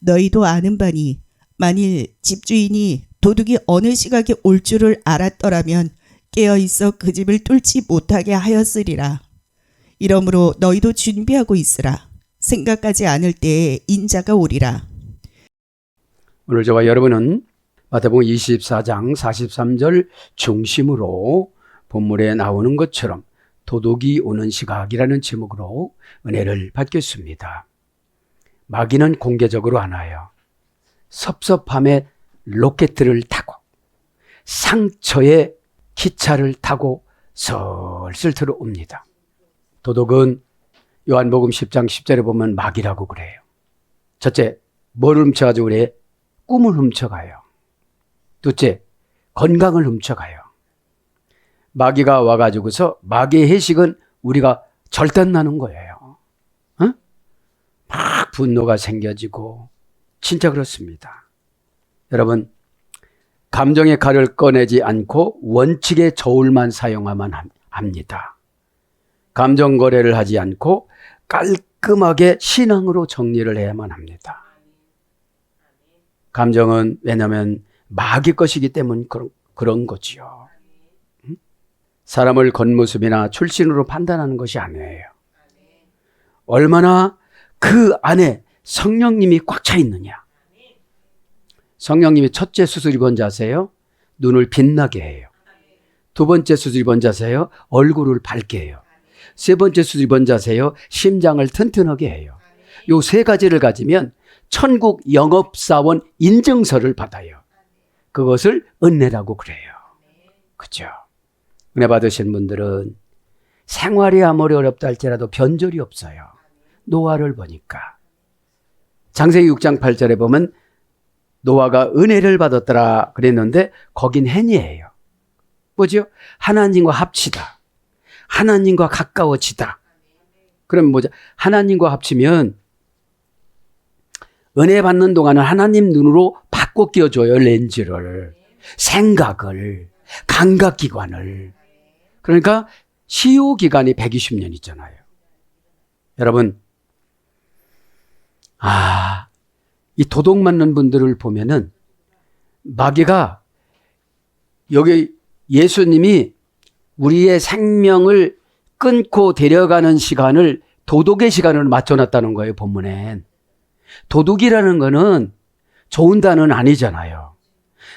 너희도 아는 바니 만일 집주인이 도둑이 어느 시각에 올 줄을 알았더라면 깨어있어 그 집을 뚫지 못하게 하였으리라. 이러므로 너희도 준비하고 있으라. 생각하지 않을 때에 인자가 오리라. 오늘 저와 여러분은 마태복음 24장 43절 중심으로 본문에 나오는 것처럼 도둑이 오는 시각이라는 제목으로 은혜를 받겠습니다. 마귀는 공개적으로 안 와요. 섭섭함에 로켓을 타고 상처에 기차를 타고 슬슬 들어옵니다. 도둑은 요한복음 10장 10절에 보면 마귀라고 그래요. 첫째, 뭘 훔쳐가지고 그래? 꿈을 훔쳐가요. 둘째, 건강을 훔쳐가요. 마귀가 와가지고서 마귀의 해식은 우리가 절단나는 거예요. 어? 막 분노가 생겨지고 진짜 그렇습니다. 여러분, 감정의 칼을 꺼내지 않고 원칙의 저울만 사용하면 합니다. 감정 거래를 하지 않고 깔끔하게 신앙으로 정리를 해야만 합니다. 감정은 왜냐하면 마귀 것이기 때문에 그런 거지요. 사람을 겉모습이나 출신으로 판단하는 것이 아니에요. 얼마나 그 안에 성령님이 꽉 차 있느냐. 성령님이 첫째 수술이 뭔지 아세요? 눈을 빛나게 해요. 두 번째 수술이 뭔지 아세요? 얼굴을 밝게 해요. 세 번째 수술이 뭔지 아세요? 심장을 튼튼하게 해요. 요 세 가지를 가지면 천국 영업사원 인증서를 받아요. 그것을 은혜라고 그래요. 그죠? 은혜 받으신 분들은 생활이 아무리 어렵다 할지라도 변절이 없어요. 노아를 보니까. 창세기 6장 8절에 보면 노아가 은혜를 받았더라 그랬는데 거긴 hen이에요. 뭐죠? 하나님과 합치다. 하나님과 가까워지다. 그럼 뭐죠? 하나님과 합치면 은혜 받는 동안은 하나님 눈으로 바꿔 끼워줘요. 렌즈를, 생각을, 감각기관을. 그러니까 시효기간이 120년 있잖아요. 여러분, 이 도둑 맞는 분들을 보면은 마귀가 여기 예수님이 우리의 생명을 끊고 데려가는 시간을 도둑의 시간을 맞춰놨다는 거예요, 본문엔. 도둑이라는 거는 좋은 단어는 아니잖아요.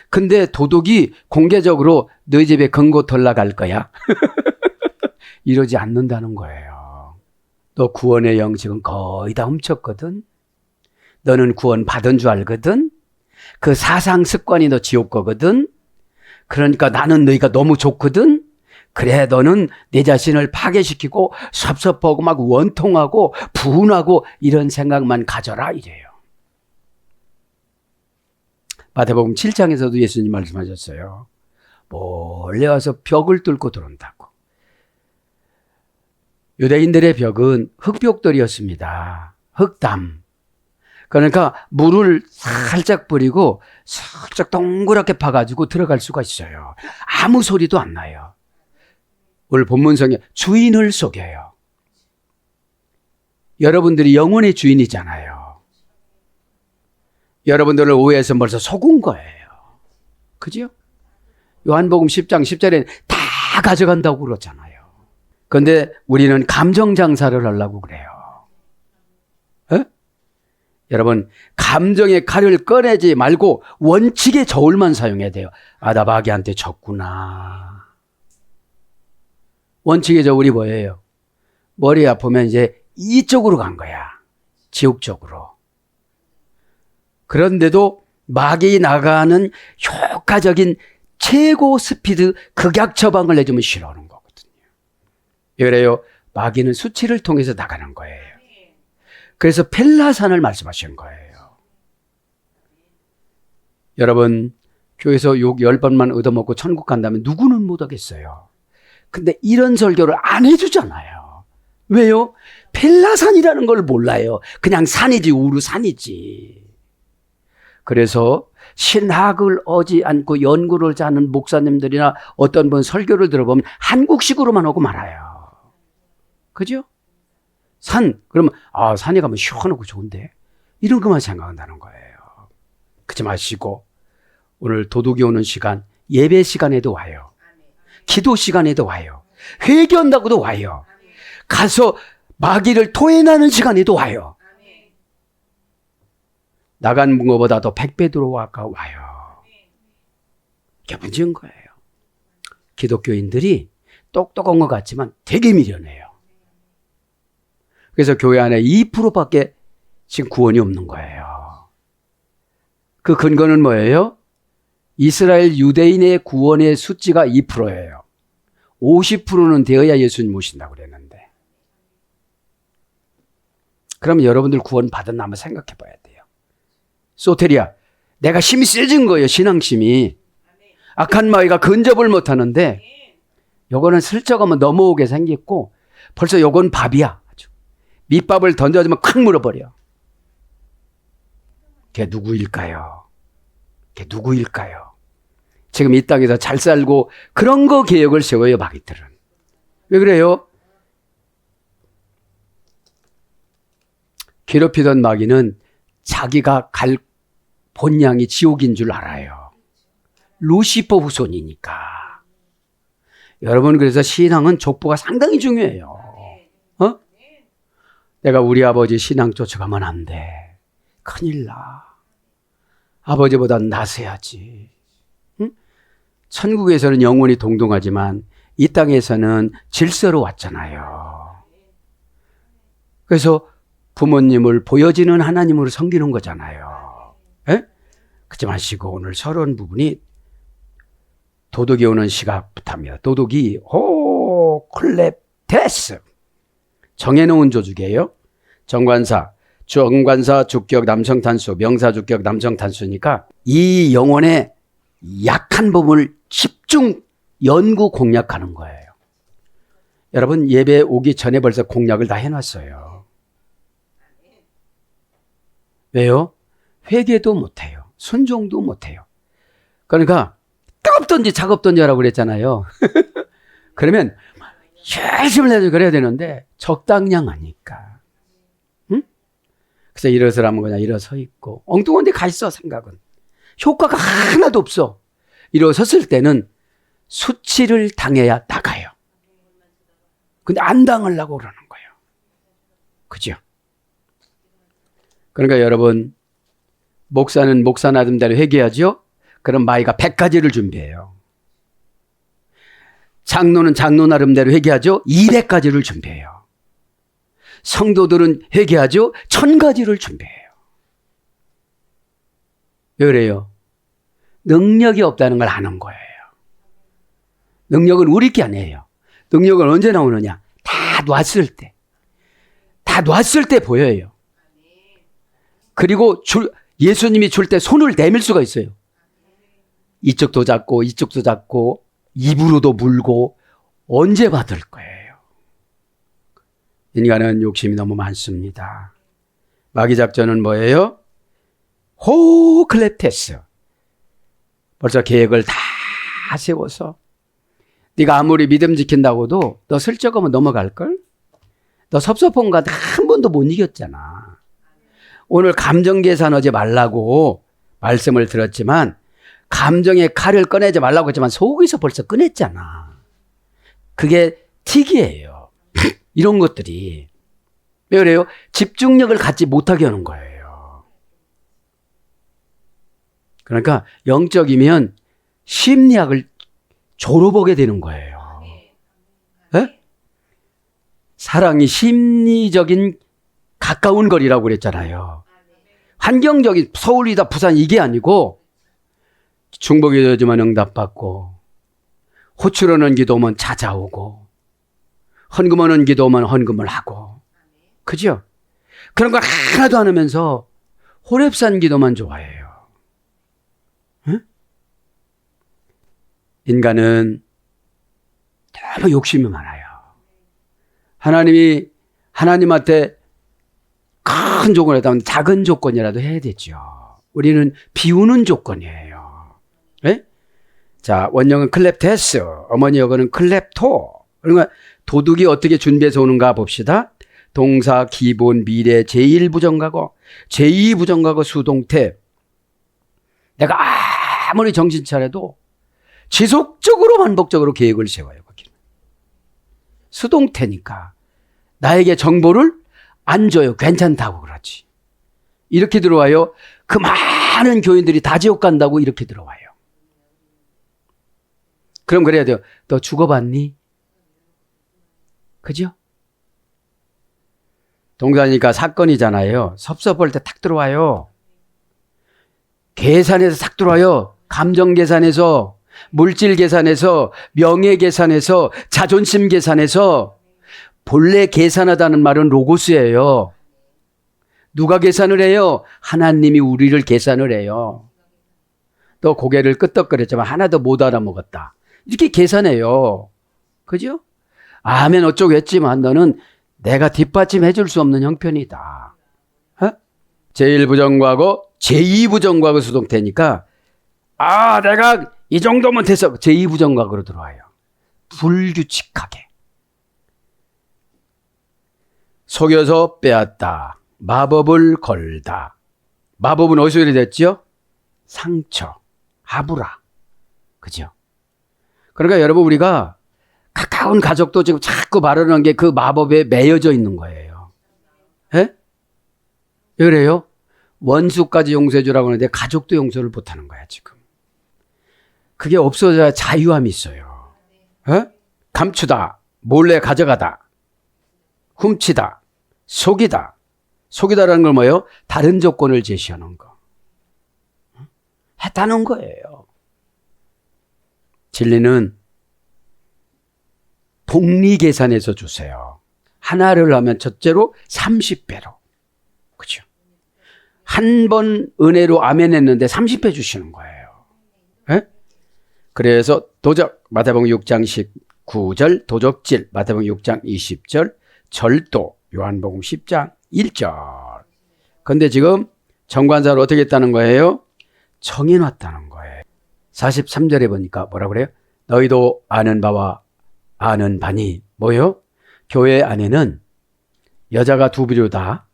근데 도둑이 공개적으로 너희 집에 금고 털러 갈 거야? 이러지 않는다는 거예요. 너 구원의 영식은 거의 다 훔쳤거든? 너는 구원 받은 줄 알거든? 그 사상 습관이 너 지옥 거거든? 그러니까 나는 너희가 너무 좋거든? 그래, 너는 내 자신을 파괴시키고 섭섭하고 막 원통하고 분하고 이런 생각만 가져라 이래요. 마태복음 7장에서도 예수님 말씀하셨어요. 몰래 와서 벽을 뚫고 들어온다고. 유대인들의 벽은 흙벽돌이었습니다. 흙담. 그러니까 물을 살짝 뿌리고 살짝 동그랗게 파가지고 들어갈 수가 있어요. 아무 소리도 안 나요. 오늘 본문성에 주인을 속여요. 여러분들이 영혼의 주인이잖아요. 여러분들을 오해해서 벌써 속은 거예요. 그죠? 요한복음 10장 10절에 다 가져간다고 그러잖아요. 그런데 우리는 감정 장사를 하려고 그래요. 에? 여러분, 감정의 칼을 꺼내지 말고 원칙의 저울만 사용해야 돼요. 나 마귀한테 졌구나. 원칙의 저울이 뭐예요? 머리 아프면 이제 이쪽으로 간 거야. 지옥 쪽으로. 그런데도 마귀 나가는 효과적인 최고 스피드 극약 처방을 내주면 싫어하는 거거든요. 그래요. 마귀는 수치를 통해서 나가는 거예요. 그래서 펠라산을 말씀하시는 거예요. 여러분, 교회에서 욕 10번만 얻어먹고 천국 간다면 누구는 못 하겠어요. 근데 이런 설교를 안 해주잖아요. 왜요? 펠라산이라는 걸 몰라요. 그냥 산이지, 우르산이지. 그래서 신학을 오지 않고 연구를 하는 목사님들이나 어떤 분 설교를 들어보면 한국식으로만 하고 말아요. 그죠? 산, 그러면 산에 가면 시원하고 좋은데 이런 것만 생각한다는 거예요. 그러지 마시고 오늘 도둑이 오는 시간, 예배 시간에도 와요. 기도 시간에도 와요. 회개한다고도 와요. 가서 마귀를 토해내는 시간에도 와요. 나간 것보다도 100배 들어와가 와요. 이게 문제인 거예요. 기독교인들이 똑똑한 것 같지만 되게 미련해요. 그래서 교회 안에 2%밖에 지금 구원이 없는 거예요. 그 근거는 뭐예요? 이스라엘 유대인의 구원의 수치가 2%예요. 50%는 되어야 예수님 오신다고 그랬는데. 그러면 여러분들 구원 받았나 한번 생각해 봐야 돼요. 소테리아, 내가 힘이 세진 거예요. 신앙심이. 악한 마귀가 근접을 못 하는데 요거는 슬쩍 하면 넘어오게 생겼고 벌써 요건 밥이야. 아주. 밑밥을 던져주면 콱 물어버려. 걔 누구일까요? 걔 누구일까요? 지금 이 땅에서 잘 살고 그런 거 계획을 세워요, 마귀들은. 왜 그래요? 괴롭히던 마귀는 자기가 갈 본향이 지옥인 줄 알아요. 루시퍼 후손이니까. 여러분, 그래서 신앙은 족보가 상당히 중요해요. 어? 내가 우리 아버지 신앙 쫓아가면 안 돼. 큰일 나. 아버지보단 나서야지. 응? 천국에서는 영원히 동등하지만 이 땅에서는 질서로 왔잖아요. 그래서 부모님을 보여지는 하나님으로 섬기는 거잖아요. 에? 그러지 마시고 오늘 서론 부분이 도둑이 오는 시각부터입니다. 도둑이 클렙테스 정해놓은 조직이에요. 정관사, 주격 남성탄수, 명사주격 남성탄수니까 이 영혼의 약한 부분을 집중 연구 공략하는 거예요. 여러분 예배 오기 전에 벌써 공략을 다 해놨어요. 왜요? 회개도 못해요. 순종도 못해요. 그러니까 뜨겁든지 차갑든지 하라고 그랬잖아요. 그러면 열심히 해서 그래야 되는데 적당량 하니까. 응? 그래서 일어서라면 그냥 일어서 있고 엉뚱한 데 가 있어 생각은. 효과가 하나도 없어. 일어섰을 때는 수치를 당해야 나가요. 근데 안 당하려고 그러는 거예요. 그죠? 그러니까 여러분 목사는 목사 나름대로 회개하죠. 그럼 마귀가 100가지를 준비해요. 장로는 장로 나름대로 회개하죠. 200가지를 준비해요. 성도들은 회개하죠. 1000가지를 준비해요. 왜 그래요? 능력이 없다는 걸 아는 거예요. 능력은 우리 게 아니에요. 능력은 언제 나오느냐? 다 놨을 때. 다 놨을 때 보여요. 그리고 예수님이 줄 때 손을 내밀 수가 있어요. 이쪽도 잡고 이쪽도 잡고 입으로도 물고 언제 받을 거예요? 인간은 욕심이 너무 많습니다. 마귀 작전은 뭐예요? 클렙테스. 벌써 계획을 다 세워서 네가 아무리 믿음 지킨다고도 너 슬쩍 하면 넘어갈걸? 너 섭섭한 거 한 번도 못 이겼잖아. 오늘 감정 계산하지 말라고 말씀을 들었지만 감정의 칼을 꺼내지 말라고 했지만 속에서 벌써 꺼냈잖아. 그게 틱이에요. 이런 것들이. 왜 그래요? 집중력을 갖지 못하게 하는 거예요. 그러니까 영적이면 심리학을 졸업하게 되는 거예요. 네? 사랑이 심리적인 가까운 거리라고 그랬잖아요. 환경적인 서울이다 부산 이게 아니고 중복이 되지만 응답받고 호출하는 기도면 찾아오고 헌금하는 기도면 헌금을 하고 그죠? 그런 걸 하나도 안 하면서 호렙산 기도만 좋아해요. 응? 인간은 너무 욕심이 많아요. 하나님이 하나님한테 큰 조건을 했다면 작은 조건이라도 해야 되죠. 우리는 비우는 조건이에요. 네? 자, 원형은 클렙테스, 어머니 여거는 클렙토. 그러니까 도둑이 어떻게 준비해서 오는가 봅시다. 동사, 기본, 미래, 제1부정과거, 제2부정과거 수동태. 내가 아무리 정신 차려도 지속적으로 반복적으로 계획을 세워요. 거기는. 수동태니까 나에게 정보를 안 줘요. 괜찮다고 그러지. 이렇게 들어와요. 그 많은 교인들이 다 지옥 간다고 이렇게 들어와요. 그럼 그래야 돼요. 너 죽어봤니? 그죠? 동사니까 사건이잖아요. 섭섭할 때 탁 들어와요. 계산에서 탁 들어와요. 감정 계산에서, 물질 계산에서, 명예 계산에서, 자존심 계산에서. 본래 계산하다는 말은 로고스예요. 누가 계산을 해요? 하나님이 우리를 계산을 해요. 또 고개를 끄덕거렸지만 하나도 못 알아먹었다. 이렇게 계산해요. 그죠? 아멘 어쩌고 했지만 너는 내가 뒷받침해 줄 수 없는 형편이다. 어? 제1부정과거, 제2부정과거 수동태니까 내가 이 정도면 돼서 제2부정과거로 들어와요. 불규칙하게. 속여서 빼앗다. 마법을 걸다. 마법은 어디서 유래됐죠? 상처, 하부라. 그죠? 그러니까 여러분 우리가 가까운 가족도 지금 자꾸 바라는 게 그 마법에 매여져 있는 거예요. 예? 왜 그래요? 원수까지 용서해 주라고 하는데 가족도 용서를 못하는 거야 지금. 그게 없어져야 자유함이 있어요. 예? 감추다, 몰래 가져가다, 훔치다, 속이다. 속이다라는 걸 뭐예요? 다른 조건을 제시하는 거. 했다는 거예요. 진리는 복리 계산해서 주세요. 하나를 하면 첫째로 30배로. 그죠? 한 번 은혜로 아멘 했는데 30배 주시는 거예요. 에? 그래서 도적, 마태복음 6장 19절, 도적질, 마태복음 6장 20절, 절도, 요한복음 10장 1절. 근데 지금 정관사를 어떻게 했다는 거예요? 정해놨다는 거예요. 43절에 보니까 뭐라 그래요? 너희도 아는 바와 아는 바니 뭐요? 교회 안에는 여자가 두 부류다.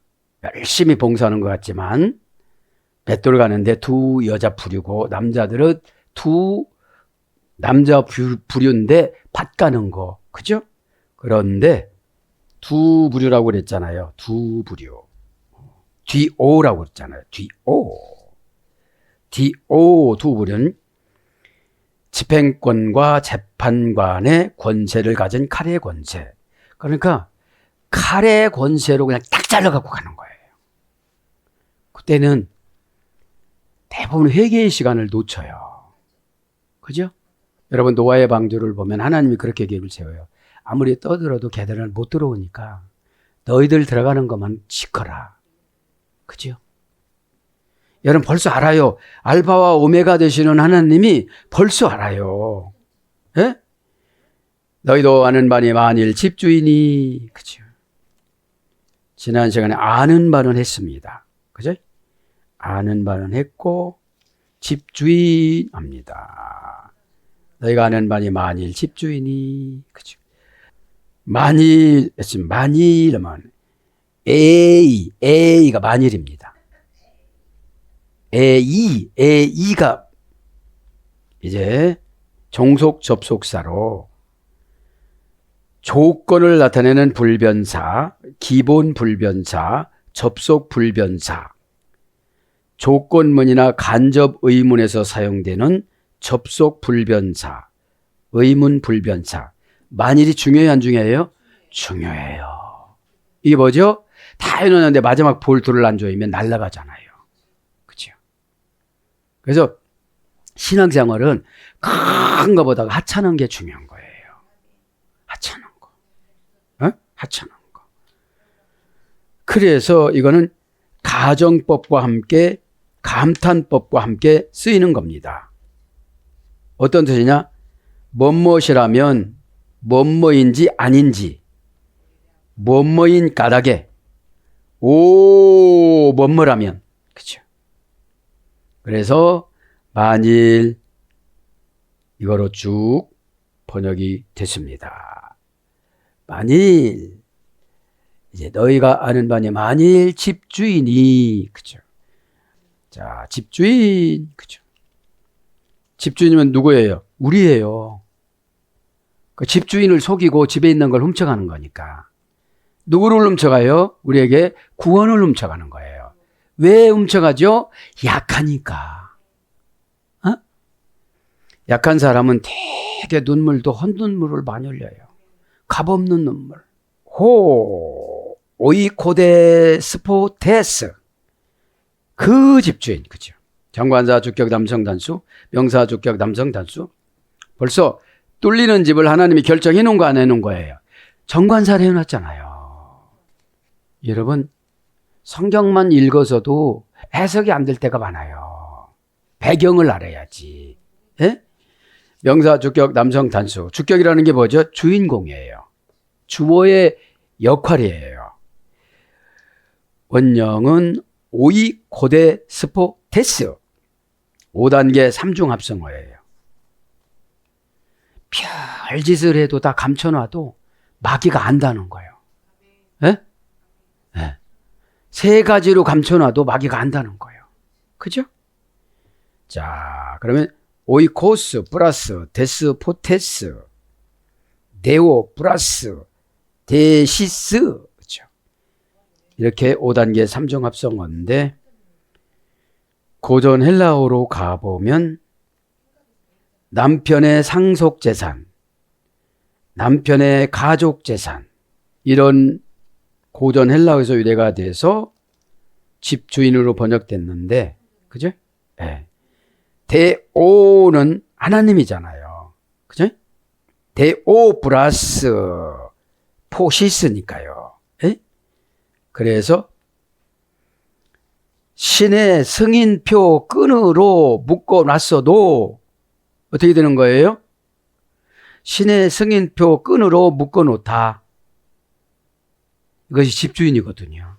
열심히 봉사하는 것 같지만 뱃돌 가는데 두 여자 부류고 남자들은 두 남자 부류인데 밭 가는 거. 그죠? 그런데 두 부류라고 그랬잖아요. 두 부류. 뒤오라고 그랬잖아요. 뒤오 두 부류는 집행권과 재판관의 권세를 가진 칼의 권세. 그러니까 칼의 권세로 그냥 딱 잘라갖고 가는 거예요. 그때는 대부분 회개의 시간을 놓쳐요. 그죠? 여러분 노아의 방주를 보면 하나님이 그렇게 계획을 세워요. 아무리 떠들어도 걔들은 못 들어오니까 너희들 들어가는 것만 지켜라. 그죠? 여러분 벌써 알아요. 알파와 오메가 되시는 하나님이 벌써 알아요. 예? 너희도 아는 바니 만일 집주인이. 그죠? 지난 시간에 아는 바는 했습니다. 그죠? 아는 바는 했고 집주인 합니다. 너희가 아는 바니 만일 집주인이. 그죠? 만일 했으면 만일이면 A가 만일입니다. A가 이제 종속 접속사로 조건을 나타내는 불변사, 기본 불변사, 접속 불변사, 조건문이나 간접 의문에서 사용되는 접속 불변사, 의문 불변사. 만일이 중요해요, 안 중요해요? 중요해요. 이게 뭐죠? 다 해놓는데 마지막 볼트를 안 조이면 날아가잖아요. 그렇죠? 그래서 신앙생활은 큰 거보다 하찮은 게 중요한 거예요. 하찮은 거. 하찮은 거. 그래서 이거는 가정법과 함께 감탄법과 함께 쓰이는 겁니다. 어떤 뜻이냐? 뭐뭐이라면 뭐뭐인지 아닌지, 뭐뭐인 까닭에 뭐뭐라면. 그렇죠? 그래서 만일 이거로 쭉 번역이 됐습니다. 만일 이제 너희가 아는 바니 만일 집주인이, 그죠? 자, 집주인, 그죠? 집주인이면 누구예요? 우리예요. 그 집주인을 속이고 집에 있는 걸 훔쳐가는 거니까. 누구를 훔쳐가요? 우리에게 구원을 훔쳐가는 거예요. 왜 훔쳐가죠? 약하니까. 어? 약한 사람은 되게 눈물도 헛눈물을 많이 흘려요. 값없는 눈물. 오이코데스포테스. 그 집주인, 그죠? 정관사 주격 남성 단수, 명사 주격 남성 단수. 벌써 뚫리는 집을 하나님이 결정해 놓은 거 안 해 놓은 거예요. 정관사를 해놨잖아요. 여러분, 성경만 읽어서도 해석이 안 될 때가 많아요. 배경을 알아야지. 예? 명사 주격 남성 단수. 주격이라는 게 뭐죠? 주인공이에요. 주어의 역할이에요. 원형은 오이코데스포테스. 5단계 3중 합성어예요. 별짓을 해도 다 감춰놔도 마귀가 안다는 거예요. 예? 예. 3가지로 감춰놔도 마귀가 안다는 거예요. 그죠? 자, 그러면 오이코스 플러스 데스포테스, 데오 플러스 데시스, 그렇죠? 이렇게 5단계 3중 합성어인데 고전 헬라어로 가보면 남편의 상속재산, 남편의 가족재산, 이런 고전 헬라어에서 유래가 돼서 집주인으로 번역됐는데, 그죠? 네. 데오는 하나님이잖아요. 그죠? 데오 플러스 포시스니까요. 네? 그래서 신의 승인표 끈으로 묶어놨어도 어떻게 되는 거예요? 신의 승인표 끈으로 묶어놓다. 이것이 집주인이거든요.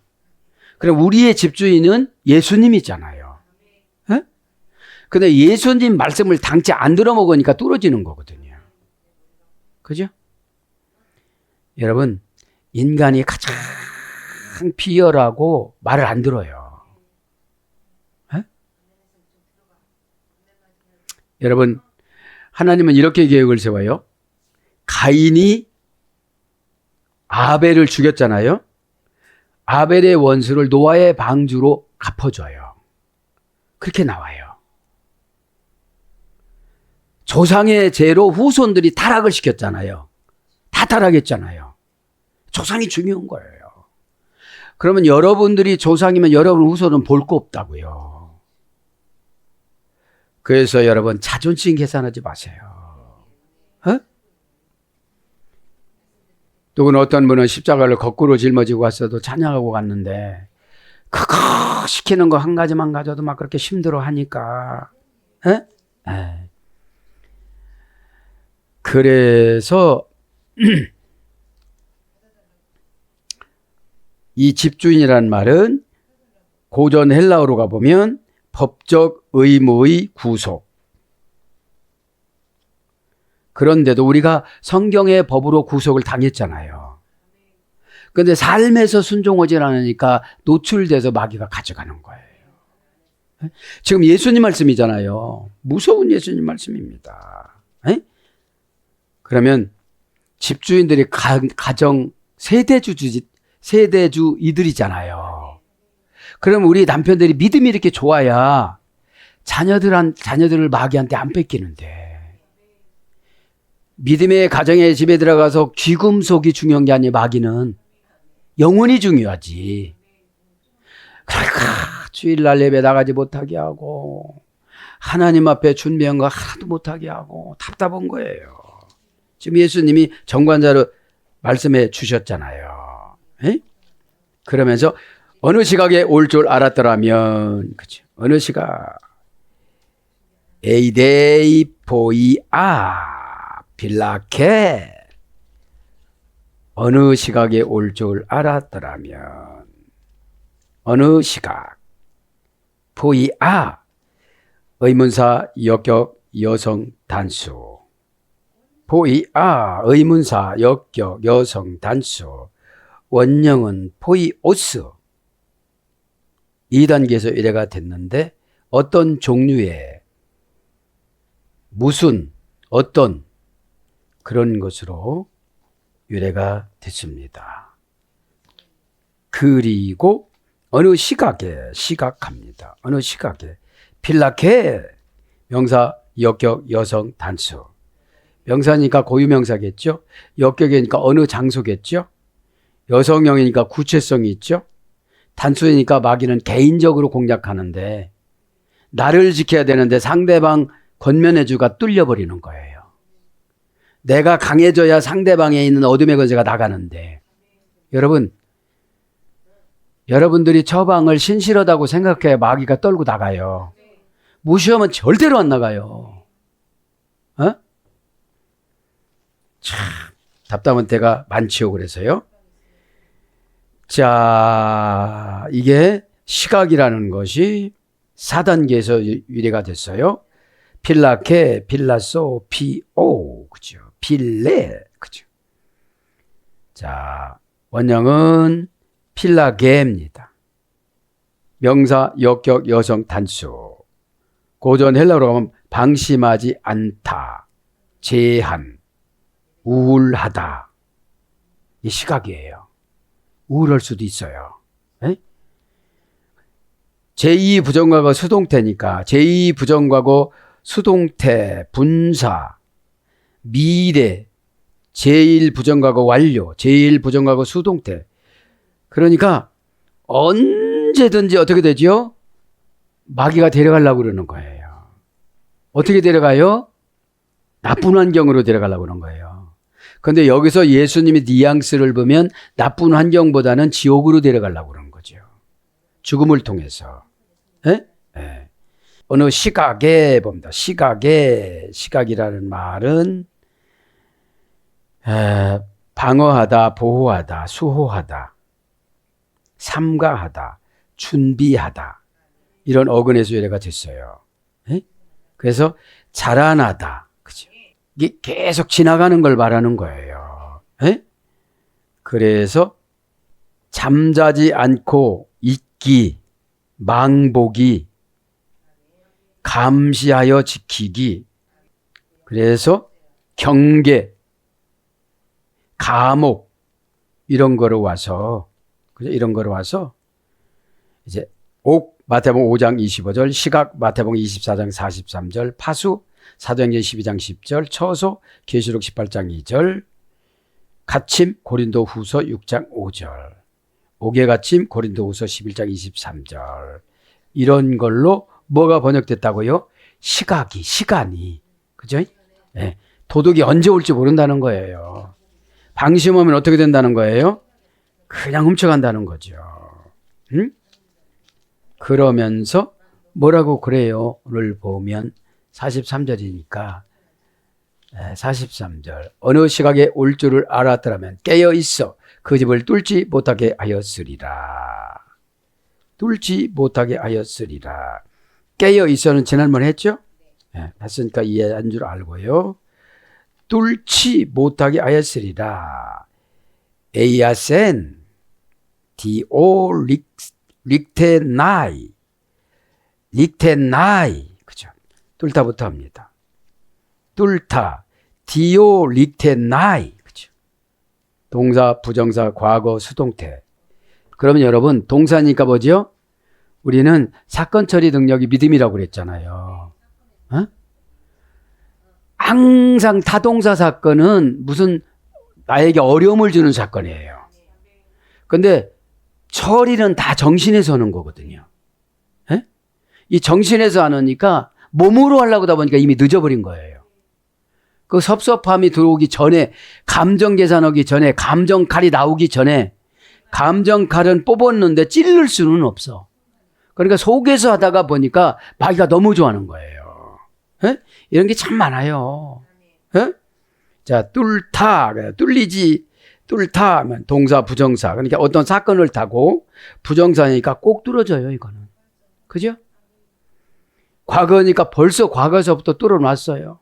그럼 우리의 집주인은 예수님이잖아요. 예? 근데 예수님 말씀을 당치 안 들어먹으니까 뚫어지는 거거든요. 그죠? 여러분, 인간이 가장 비열하고 말을 안 들어요. 예? 여러분, 하나님은 이렇게 계획을 세워요. 가인이 아벨을 죽였잖아요. 아벨의 원수를 노아의 방주로 갚아줘요. 그렇게 나와요. 조상의 죄로 후손들이 타락을 시켰잖아요. 다 타락했잖아요. 조상이 중요한 거예요. 그러면 여러분들이 조상이면 여러분 후손은 볼 거 없다고요. 그래서 여러분 자존심 계산하지 마세요. 어? 누구는 어떤 분은 십자가를 거꾸로 짊어지고 왔어도 찬양하고 갔는데 그거 시키는 거 한 가지만 가져도 막 그렇게 힘들어 하니까. 에? 에. 그래서 이 집주인이란 말은 고전 헬라어로 가보면 법적 의무의 구속. 그런데도 우리가 성경의 법으로 구속을 당했잖아요. 그런데 삶에서 순종하지 않으니까 노출돼서 마귀가 가져가는 거예요. 지금 예수님 말씀이잖아요. 무서운 예수님 말씀입니다. 에? 그러면 집주인들이 가정 세대주이들이잖아요. 그럼 우리 남편들이 믿음이 이렇게 좋아야 자녀들을 마귀한테 안 뺏기는데, 믿음의 가정의 집에 들어가서 귀금속이 중요한 게 아니라 마귀는 영혼이 중요하지. 그러니까 주일날 예배 나가지 못하게 하고 하나님 앞에 준비한 거 하나도 못하게 하고 답답한 거예요. 지금 예수님이 정관자로 말씀해 주셨잖아요. 에? 그러면서 어느 시각에 올 줄 알았더라면, 그렇죠? 어느 시각 에이데이 보이아 빌라케, 어느 시각에 올 줄 알았더라면, 어느 시각 보이아 의문사 역격 여성 단수, 보이아 의문사 역격 여성 단수, 원형은 포이오스. 2단계에서 유래가 됐는데 어떤 종류의 무슨 어떤 그런 것으로 유래가 됐습니다. 그리고 어느 시각에 시각합니다. 어느 시각에 필라케 명사 역격 여성 단수. 명사니까 고유명사겠죠. 역격이니까 어느 장소겠죠. 여성형이니까 구체성이 있죠. 단수이니까 마귀는 개인적으로 공략하는데 나를 지켜야 되는데 상대방 권면해주가 뚫려버리는 거예요. 내가 강해져야 상대방에 있는 어둠의 권세가 나가는데 여러분들이 처방을 신실하다고 생각해 마귀가 떨고 나가요. 무시하면 절대로 안 나가요. 어? 참 답답한 때가 많지요. 그래서요. 자, 이게 시각이라는 것이 4단계에서 유래가 됐어요. 필라케, 필라소, 피오, 그죠? 필레, 그죠? 자, 원형은 필라게입니다. 명사, 역격, 여성, 단수. 고전 헬라어로 하면 방심하지 않다, 제한, 우울하다. 이 시각이에요. 우울할 수도 있어요. 에? 제2부정과거 수동태니까 제2부정과거 수동태, 분사, 미래, 제1부정과거 완료, 제1부정과거 수동태. 그러니까 언제든지 어떻게 되죠? 마귀가 데려가려고 그러는 거예요. 어떻게 데려가요? 나쁜 환경으로 데려가려고 그러는 거예요. 그런데 여기서 예수님의 뉘앙스를 보면 나쁜 환경보다는 지옥으로 데려가려고 그러는 거죠. 죽음을 통해서. 에? 에. 어느 시각에 봅니다. 시각이라는 말은 방어하다, 보호하다, 수호하다, 삼가하다, 준비하다. 이런 어근에서 유래가 됐어요. 에? 그래서 자라나다. 그죠? 이게 계속 지나가는 걸 말하는 거예요. 에? 그래서 잠자지 않고 있기, 망보기, 감시하여 지키기. 그래서 경계, 감옥 이런 거로 와서 이제 마태복음 5장 25절, 시각 마태복음 24장 43절, 파수 사도행전 12장 10절, 처소 계시록 18장 2절, 갇힘 고린도 후서 6장 5절, 옥에 갇힘 고린도 후서 11장 23절. 이런 걸로 뭐가 번역됐다고요? 시간이. 그죠? 네. 도둑이 언제 올지 모른다는 거예요. 방심하면 어떻게 된다는 거예요? 그냥 훔쳐간다는 거죠. 응? 그러면서 뭐라고 그래요? 오늘 보면 43절이니까 43절. 어느 시각에 올 줄을 알았더라면 깨어 있어 그 집을 뚫지 못하게 하였으리라. 뚫지 못하게 하였으리라. 깨어 있어는 지난번에 했죠? 네, 했으니까 이해한 줄 알고요. 뚫지 못하게 하였으리라. 에이아센 디오 릭테나이 그죠? 뚫다부터 합니다. 뚫다 디오 릭테나이 그죠? 동사, 부정사, 과거, 수동태. 그러면 여러분 동사니까 뭐죠? 우리는 사건 처리 능력이 믿음이라고 그랬잖아요. 어? 항상 타동사 사건은 무슨 나에게 어려움을 주는 사건이에요. 근데 처리는 다 정신에서 하는 거거든요. 에? 이 정신에서 하니까 몸으로 하려고 하다 보니까 이미 늦어버린 거예요. 그 섭섭함이 들어오기 전에, 감정 계산하기 전에, 감정칼이 나오기 전에, 감정칼은 뽑았는데 찌를 수는 없어. 그러니까 속에서 하다가 보니까 마귀가 너무 좋아하는 거예요. 에? 이런 게 참 많아요. 에? 자, 뚫다, 뚫다 하면 동사, 부정사. 그러니까 어떤 사건을 타고 부정사니까 꼭 뚫어져요, 이거는. 그죠? 과거니까 벌써 과거에서부터 뚫어놨어요.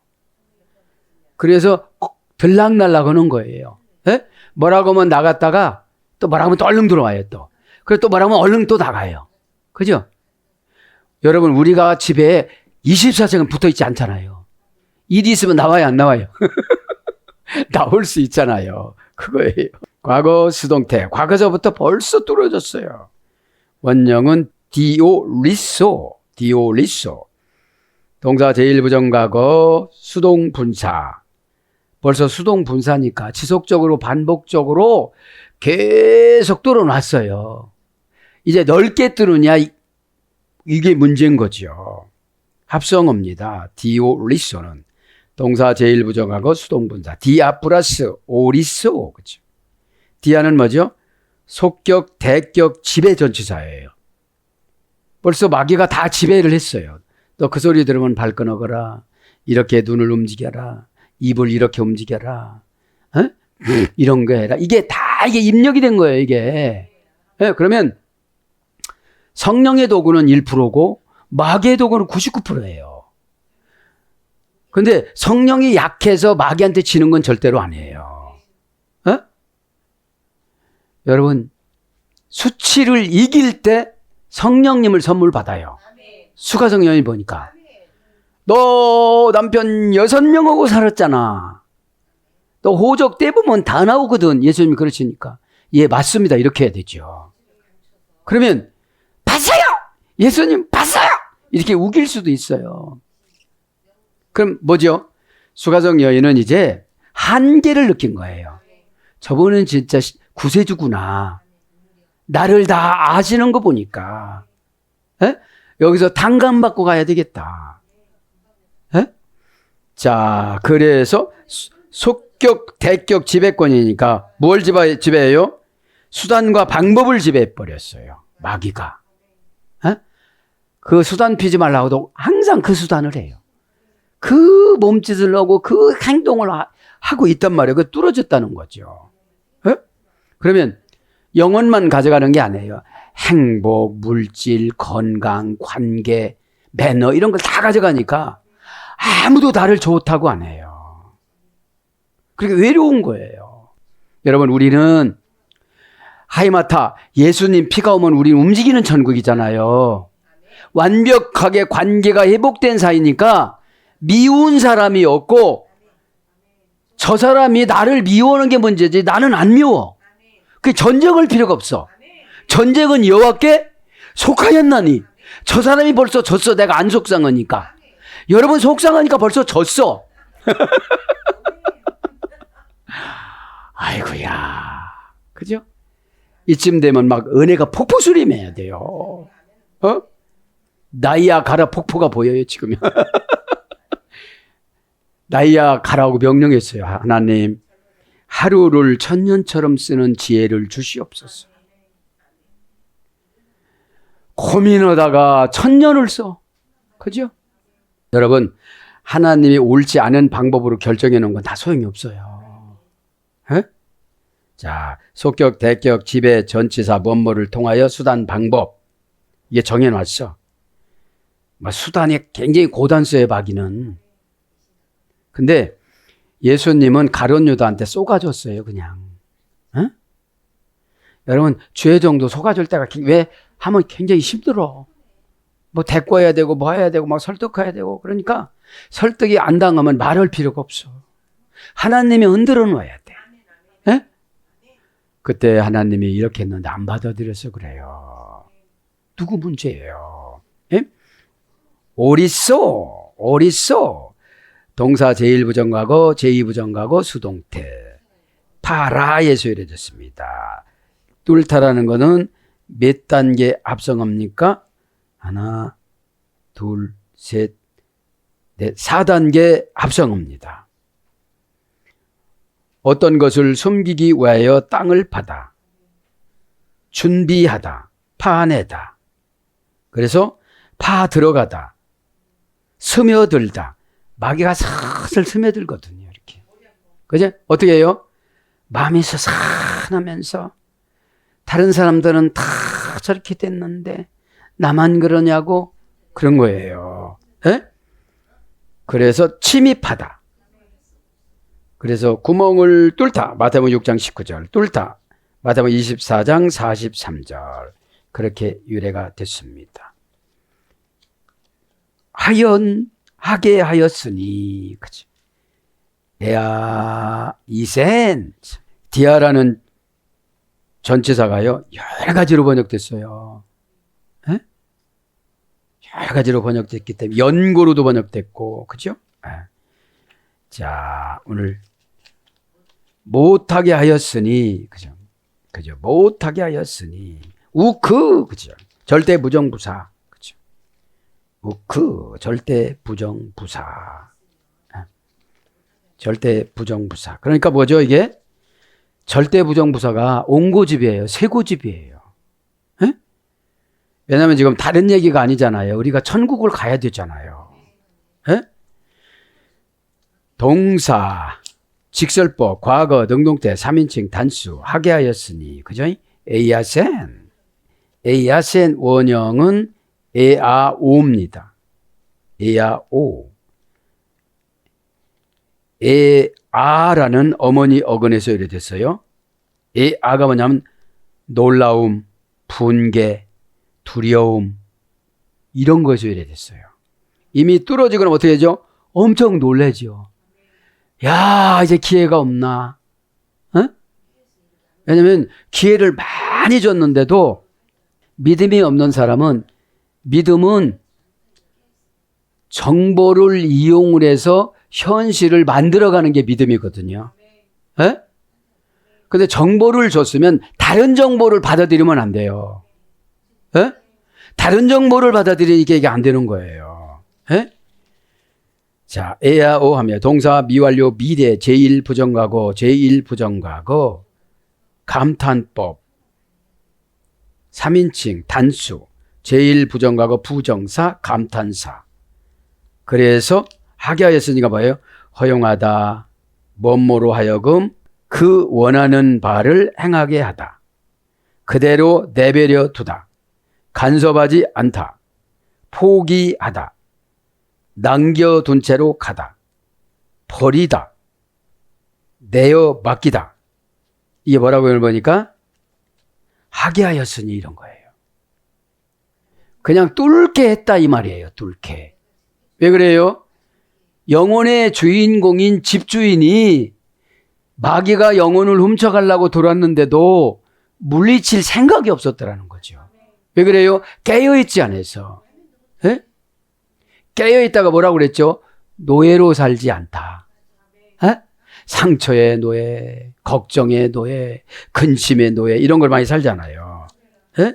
그래서 들락날락 하는 거예요. 에? 뭐라고 하면 나갔다가 또 뭐라 하면 또 얼른 들어와요, 또. 그리고 또 뭐라 하면 얼른 또 나가요. 그죠? 여러분, 우리가 집에 24시간 붙어 있지 않잖아요. 일이 있으면 나와요, 안 나와요? 나올 수 있잖아요. 그거예요. 과거 수동태. 과거서부터 벌써 뚫어졌어요. 원형은 디오리소. 동사 제1부정과거 수동분사. 벌써 수동분사니까 지속적으로 반복적으로 계속 뚫어놨어요. 이제 넓게 뚫으냐 이게 문제인 거죠. 합성어입니다. 디오리소는 동사 제1부정하고 수동분사. 디아 플러스 오리소. 그렇죠. 디아는 뭐죠? 속격, 대격, 지배 전치사예요. 벌써 마귀가 다 지배를 했어요. 너 그 소리 들으면 발 끊어거라. 이렇게 눈을 움직여라. 입을 이렇게 움직여라. 어? 이런 거 해라. 이게 입력이 된 거예요, 이게. 네, 그러면 성령의 도구는 1%고 마귀의 도구는 99%예요. 근데 성령이 약해서 마귀한테 지는 건 절대로 아니에요. 어? 여러분, 수치를 이길 때 성령님을 선물 받아요. 수가성령이 보니까. 너 남편 6명하고 살았잖아. 너 호적 떼보면 다 나오거든. 예수님이 그러시니까. 예, 맞습니다. 이렇게 해야 되죠. 그러면 봤어요! 예수님 봤어요! 이렇게 우길 수도 있어요. 그럼 뭐죠? 수가성 여인은 이제 한계를 느낀 거예요. 저분은 진짜 구세주구나. 나를 다 아시는 거 보니까. 에? 여기서 당감받고 가야 되겠다. 에? 자, 그래서 속격, 대격 지배권이니까 뭘 지배해요? 수단과 방법을 지배해버렸어요. 마귀가. 에? 그 수단 피지 말라고도 항상 그 수단을 해요. 그 몸짓을 하고 그 행동을 하고 있단 말이에요. 그 뚫어졌다는 거죠. 에? 그러면 영혼만 가져가는 게 아니에요. 행복, 물질, 건강, 관계, 매너 이런 걸 다 가져가니까 아무도 나를 좋다고 안 해요. 그러니까 외로운 거예요. 여러분, 우리는 하이마타 예수님 피가 오면 우리는 움직이는 천국이잖아요. 완벽하게 관계가 회복된 사이니까 미운 사람이 없고 저 사람이 나를 미워하는 게 문제지 나는 안 미워. 그 전쟁할 필요가 없어. 전쟁은 여호와께 속하였나니 저 사람이 벌써 졌어. 내가 안 속상하니까. 여러분 속상하니까 벌써 졌어. 아이고야. 그죠? 이쯤 되면 막 은혜가 폭포수림해야 돼요. 어? 나이야 가라 폭포가 보여요 지금. 나이야 가라고 명령했어요. 하나님 하루를 천년처럼 쓰는 지혜를 주시옵소서. 고민하다가 천년을 써. 그죠? 여러분 하나님이 옳지 않은 방법으로 결정해 놓은 건 다 소용이 없어요. 에? 자, 속격, 대격, 지배, 전치사, 뭐뭐를 통하여 수단, 방법 이게 정해놨어. 수단이 굉장히 고단수의 마귀는. 근데 예수님은 가룟 유다한테 쏘가줬어요, 그냥. 에? 여러분 죄 정도 쏘가줄 때가 왜 하면 굉장히 힘들어. 뭐 대꿔야 되고 뭐 해야 되고 막 설득해야 되고 그러니까 설득이 안 당하면 말할 필요가 없어. 하나님이 흔들어 놓아야 돼. 에? 그때 하나님이 이렇게 했는데 안 받아들여서 그래요. 누구 문제예요? 에? 오리쏘. 동사 제1부정과거, 제2부정과거, 수동태. 파라에 소유해졌습니다. 뚫다라는 거는 몇 단계 합성어입니까? 하나, 둘, 셋, 넷, 4단계 합성어입니다. 어떤 것을 숨기기 위하여 땅을 파다, 준비하다, 파내다. 그래서 파 들어가다, 스며들다. 마귀가 슬슬 스며들거든요. 이렇게. 그죠? 어떻게 해요? 마음이 서산하면서 다른 사람들은 다 저렇게 됐는데 나만 그러냐고 그런 거예요. 에? 그래서 침입하다. 그래서 구멍을 뚫다. 마태복음 6장 19절. 뚫다. 마태복음 24장 43절 그렇게 유래가 됐습니다. 하게 하였으니, 그치? 에아 이센 디아라는 전치사가요 여러 가지로 번역됐어요. 에? 여러 가지로 번역됐기 때문에 연고로도 번역됐고, 그죠? 자, 오늘 못하게 하였으니, 그죠? 못하게 하였으니 우크, 그죠? 절대 부정부사, 그죠? 우크 절대 부정부사. 절대 부정부사. 그러니까 뭐죠, 이게? 절대 부정부사가 온고집이에요. 세고집이에요. 에? 왜냐하면 지금 다른 얘기가 아니잖아요. 우리가 천국을 가야 되잖아요. 에? 동사, 직설법, 과거, 능동태, 3인칭, 단수, 하게 하였으니, 그죠? 에이아센 원형은 에아오입니다. 에아오. 에아라는 어머니 어근에서 유래됐어요. 에아가 뭐냐면 놀라움, 분개, 두려움 이런 거에서 유래됐어요. 이미 뚫어지거나 어떻게 되죠? 엄청 놀라죠. 야, 이제 기회가 없나? 어? 왜냐하면 기회를 많이 줬는데도 믿음이 없는 사람은, 믿음은 정보를 이용을 해서 현실을 만들어가는 게 믿음이거든요. 예? 근데 정보를 줬으면 다른 정보를 받아들이면 안 돼요. 예? 다른 정보를 받아들이니까 이게 안 되는 거예요. 예? 자, 에야오 하며 동사 미완료 미래 제1부정과거 감탄법 3인칭 단수 제1부정과거 부정사 감탄사. 그래서 하게 하였으니까 뭐예요? 허용하다, 뭐뭐로 하여금 그 원하는 바를 행하게 하다. 그대로 내버려 두다. 간섭하지 않다. 포기하다. 남겨둔 채로 가다. 버리다. 내어 맡기다. 이게 뭐라고 보니까 하게 하였으니 이런 거예요. 그냥 뚫게 했다 이 말이에요. 뚫게. 왜 그래요? 영혼의 주인공인 집주인이 마귀가 영혼을 훔쳐가려고 돌았는데도 물리칠 생각이 없었더라는 거죠. 왜 그래요? 깨어있지 않아서. 예? 깨어있다가 뭐라고 그랬죠? 노예로 살지 않다. 예? 상처의 노예, 걱정의 노예, 근심의 노예 이런 걸 많이 살잖아요. 예?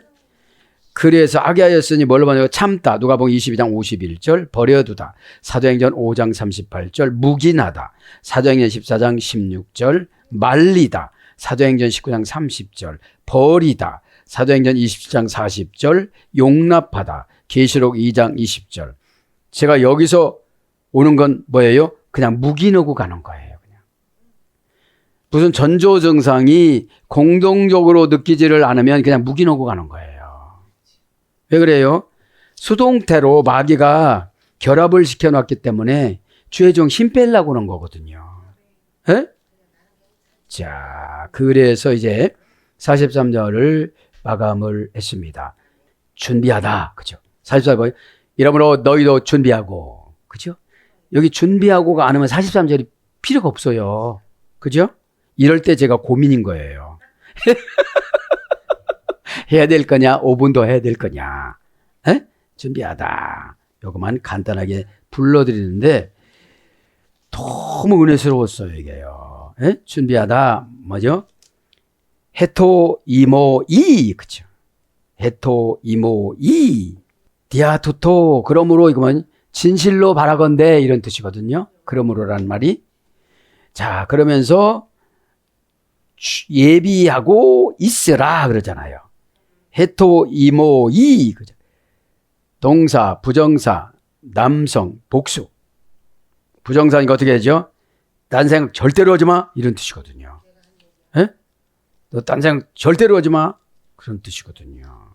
그래서 하게 하였으니 뭘로 말해요? 참다. 누가복음 22장 51절 버려두다. 사도행전 5장 38절 묵인하다. 사도행전 14장 16절 말리다. 사도행전 19장 30절 버리다. 사도행전 27장 40절 용납하다. 계시록 2장 20절. 제가 여기서 오는 건 뭐예요? 그냥 묵인하고 가는 거예요. 그냥. 무슨 전조 증상이 공동적으로 느끼지를 않으면 그냥 묵인하고 가는 거예요. 왜 그래요? 수동태로 마귀가 결합을 시켜놨기 때문에 주의 종 힘 빼려고 그런 거거든요. 에? 자, 그래서 이제 43절을 마감을 했습니다. 준비하다. 그죠? 44절. 이러므로 너희도 준비하고. 그죠? 여기 준비하고가 안 하면 43절이 필요가 없어요. 그죠? 이럴 때 제가 고민인 거예요. 해야 될 거냐, 5분 더 해야 될 거냐. 에? 준비하다. 요거만 간단하게 불러드리는데 너무 은혜스러웠어요, 이게요. 에? 준비하다, 뭐죠? 해토, 이모, 이. 그쵸? 해토, 이모, 이. 디아토토. 그러므로 이거만 진실로 바라건대 이런 뜻이거든요. 그러므로란 말이. 자, 그러면서 예비하고 있으라 그러잖아요. 해토, 이모, 이. 그죠? 동사, 부정사, 남성, 복수. 부정사니까 어떻게 하죠? 딴 생각 절대로 하지 마. 이런 뜻이거든요. 에? 너 딴 생각 절대로 하지 마. 그런 뜻이거든요.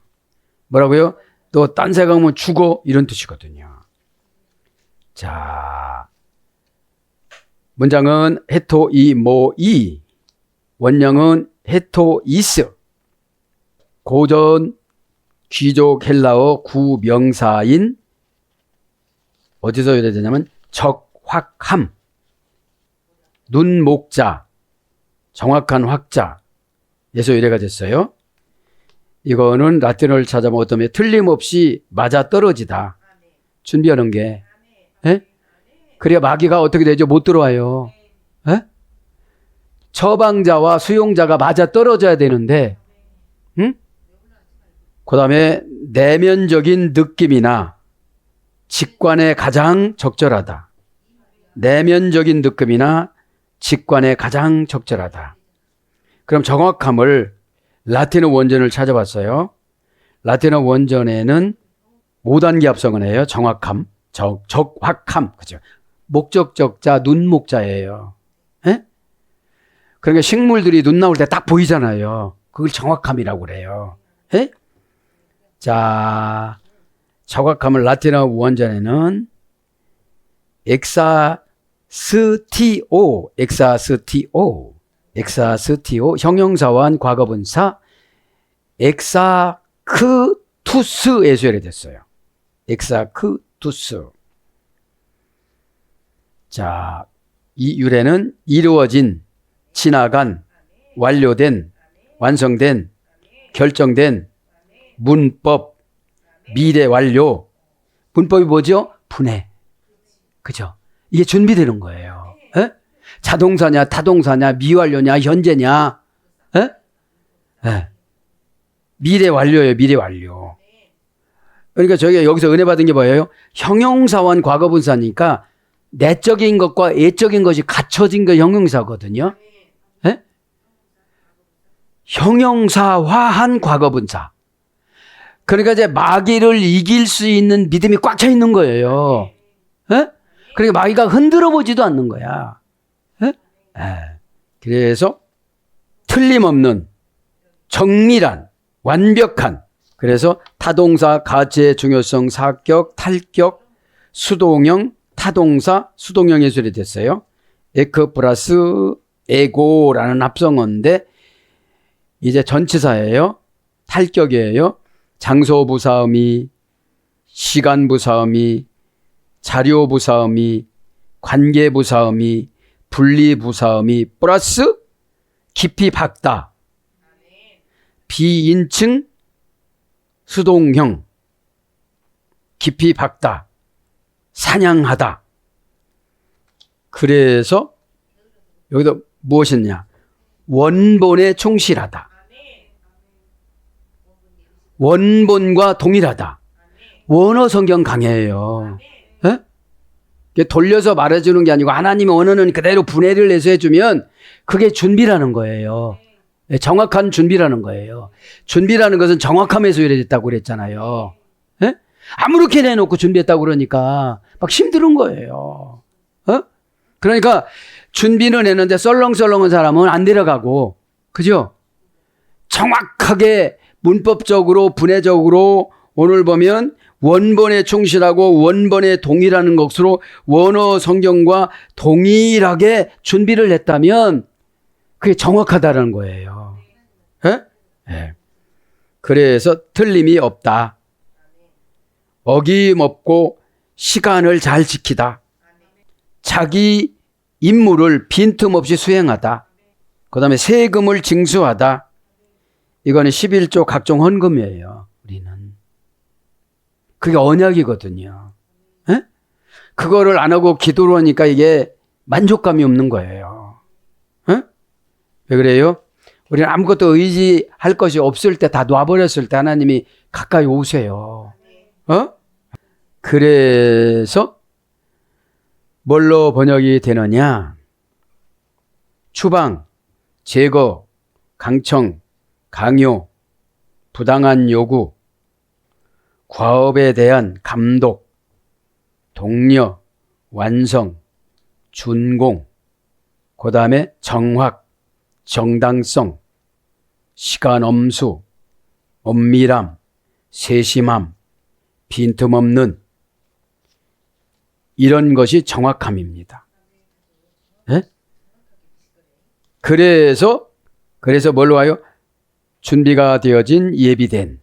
뭐라고요? 너 딴 생각하면 죽어. 이런 뜻이거든요. 자, 문장은 해토, 이모, 이. 원형은 헤토이스. 고전 귀족 헬라어 구명사인 어디서 유래되냐면 적확함, 눈목자, 정확한 확자 에서 유래가 됐어요. 이거는 라틴어를 찾아보면 어떠면 틀림없이 맞아떨어지다. 준비하는 게. 예? 그래야 마귀가 어떻게 되죠? 못 들어와요. 예? 처방자와 수용자가 맞아떨어져야 되는데, 응? 그 다음에 내면적인 느낌이나 직관에 가장 적절하다. 내면적인 느낌이나 직관에 가장 적절하다. 그럼 정확함을 라틴어 원전을 찾아봤어요. 라틴어 원전에는 5단계 합성을 해요. 정확함, 적확함. 그죠? 목적적자, 눈목자예요. 예? 그러니까 식물들이 눈 나올 때 딱 보이잖아요. 그걸 정확함이라고 그래요. 예? 자, 정확함을 라틴어 원전에는 엑사스티오, 형용사와 한 과거분사 엑사크투스에서 유래됐어요. 엑사크투스. 자, 이 유래는 이루어진, 지나간, 완료된, 완성된, 결정된, 문법, 미래 완료. 문법이 뭐죠? 분해. 그죠? 이게 준비되는 거예요. 에? 자동사냐, 타동사냐, 미완료냐, 현재냐. 에? 에. 미래 완료예요, 미래 완료. 그러니까 저희가 여기서 은혜 받은 게 뭐예요? 형용사원 과거분사니까 내적인 것과 애적인 것이 갖춰진 게 형용사거든요. 에? 형용사화한 과거분사. 그러니까 이제 마귀를 이길 수 있는 믿음이 꽉 차 있는 거예요. 에? 그러니까 마귀가 흔들어 보지도 않는 거야. 에? 그래서 틀림없는, 정밀한, 완벽한. 그래서 타동사, 가치의 중요성, 사격, 탈격, 수동형, 타동사, 수동형 예술이 됐어요. 에크 플러스 에고라는 합성어인데 이제 전치사예요. 탈격이에요. 장소부사음이, 시간부사음이, 자료부사음이, 관계부사음이, 분리부사음이 플러스 깊이 박다. 비인칭 수동형. 깊이 박다. 사냥하다. 그래서 여기도 무엇이냐? 원본에 충실하다. 원본과 동일하다. 원어 성경 강해요. 에? 돌려서 말해주는 게 아니고 하나님의 원어는 그대로 분해를 해서 해주면 그게 준비라는 거예요. 정확한 준비라는 거예요. 준비라는 것은 정확함에서 유래됐다고 그랬잖아요. 에? 아무렇게 내놓고 준비했다고 그러니까 막 힘든 거예요. 그러니까 준비는 했는데 썰렁썰렁한 사람은 안 데려가고, 그죠? 정확하게 문법적으로 분해적으로 오늘 보면 원본에 충실하고 원본에 동일하는 것으로 원어 성경과 동일하게 준비를 했다면 그게 정확하다는 거예요. 에? 네. 그래서 틀림이 없다. 어김없고 시간을 잘 지키다. 자기 임무를 빈틈없이 수행하다. 그 다음에 세금을 징수하다. 이거는 11조 각종 헌금이에요. 우리는. 그게 언약이거든요. 에? 그거를 안 하고 기도를 하니까 이게 만족감이 없는 거예요. 에? 왜 그래요? 우리는 아무것도 의지할 것이 없을 때 다 놔버렸을 때 하나님이 가까이 오세요. 그래서 뭘로 번역이 되느냐? 추방, 제거, 강청, 강요, 부당한 요구, 과업에 대한 감독, 독려, 완성, 준공, 그 다음에 정확, 정당성, 시간 엄수, 엄밀함, 세심함, 빈틈없는, 이런 것이 정확함입니다. 네? 그래서 그래서 뭘로 와요? 준비가 되어진 예비된.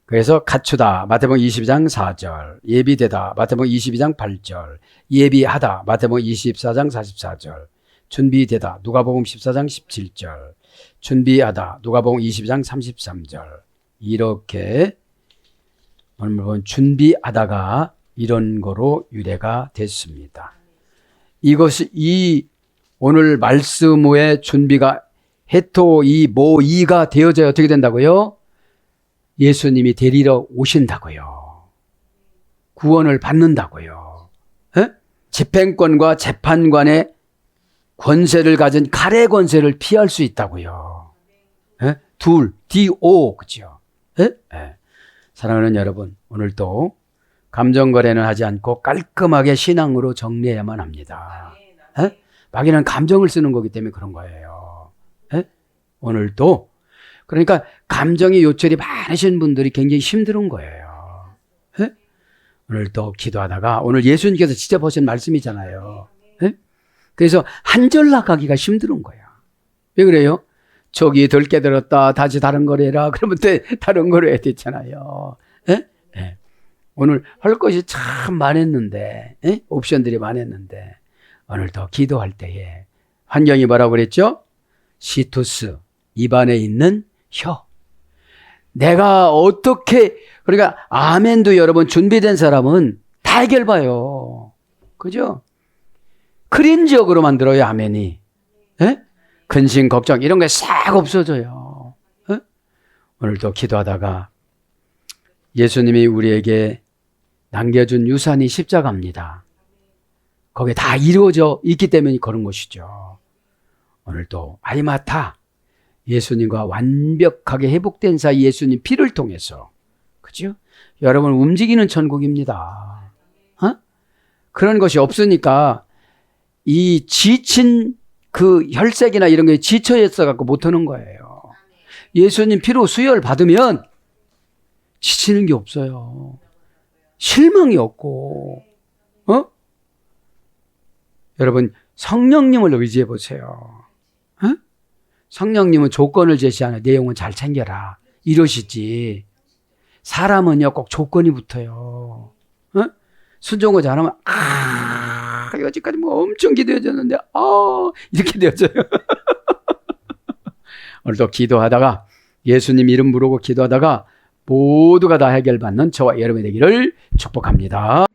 그래서 갖추다 마태복음 22장 4절, 예비되다 마태복음 22장 8절, 예비하다 마태복음 24장 44절, 준비되다 누가복음 14장 17절, 준비하다 누가복음 22장 33절. 이렇게 오늘 본 준비하다가 이런 거로 유래가 됐습니다. 이것이 이 오늘 말씀 후에 준비가 해토 이 모이가 되어져야 어떻게 된다고요? 예수님이 데리러 오신다고요. 구원을 받는다고요. 에? 집행권과 재판관의 권세를 가진 칼의 권세를 피할 수 있다고요. 에? 둘, D-O, 그죠? 에? 에. 사랑하는 여러분, 오늘도 감정거래는 하지 않고 깔끔하게 신앙으로 정리해야만 합니다. 에? 마귀는 감정을 쓰는 거기 때문에 그런 거예요. 에? 오늘도 그러니까 감정의 요철이 많으신 분들이 굉장히 힘든 거예요. 에? 오늘도 기도하다가 오늘 예수님께서 직접 하신 말씀이잖아요. 에? 그래서 한 절 나가기가 힘든 거예요. 왜 그래요? 저기 덜 깨달았다 다시 다른 거래 해라. 그러면 또 다른 거래 해야 되잖아요. 에? 에. 오늘 할 것이 참 많았는데 에? 옵션들이 많았는데 오늘도 기도할 때에 환경이 뭐라고 그랬죠? 시투스, 입안에 있는 혀. 내가 어떻게 그러니까 아멘도 여러분 준비된 사람은 다 해결봐요. 그죠? 크린지역으로 만들어요. 아멘이. 에? 근심 걱정 이런 게 싹 없어져요. 에? 오늘도 기도하다가 예수님이 우리에게 남겨준 유산이 십자가입니다. 거기에 다 이루어져 있기 때문에 그런 것이죠. 오늘도 아이마타 예수님과 완벽하게 회복된 사이 예수님 피를 통해서 그죠? 여러분 움직이는 천국입니다. 어? 그런 것이 없으니까 이 지친 그 혈색이나 이런 게 지쳐 있어 갖고 못 하는 거예요. 예수님 피로 수혈 받으면 지치는 게 없어요. 실망이 없고 어? 여러분 성령님을 의지해 보세요. 어? 성령님은 조건을 제시하는 내용은 잘 챙겨라 이러시지 사람은요 꼭 조건이 붙어요. 어? 순종하지 않으면 여지까지 뭐 엄청 기도해졌는데 이렇게 되어져요. 오늘도 기도하다가 예수님 이름 부르고 기도하다가 모두가 다 해결받는 저와 여러분이 되기를 축복합니다.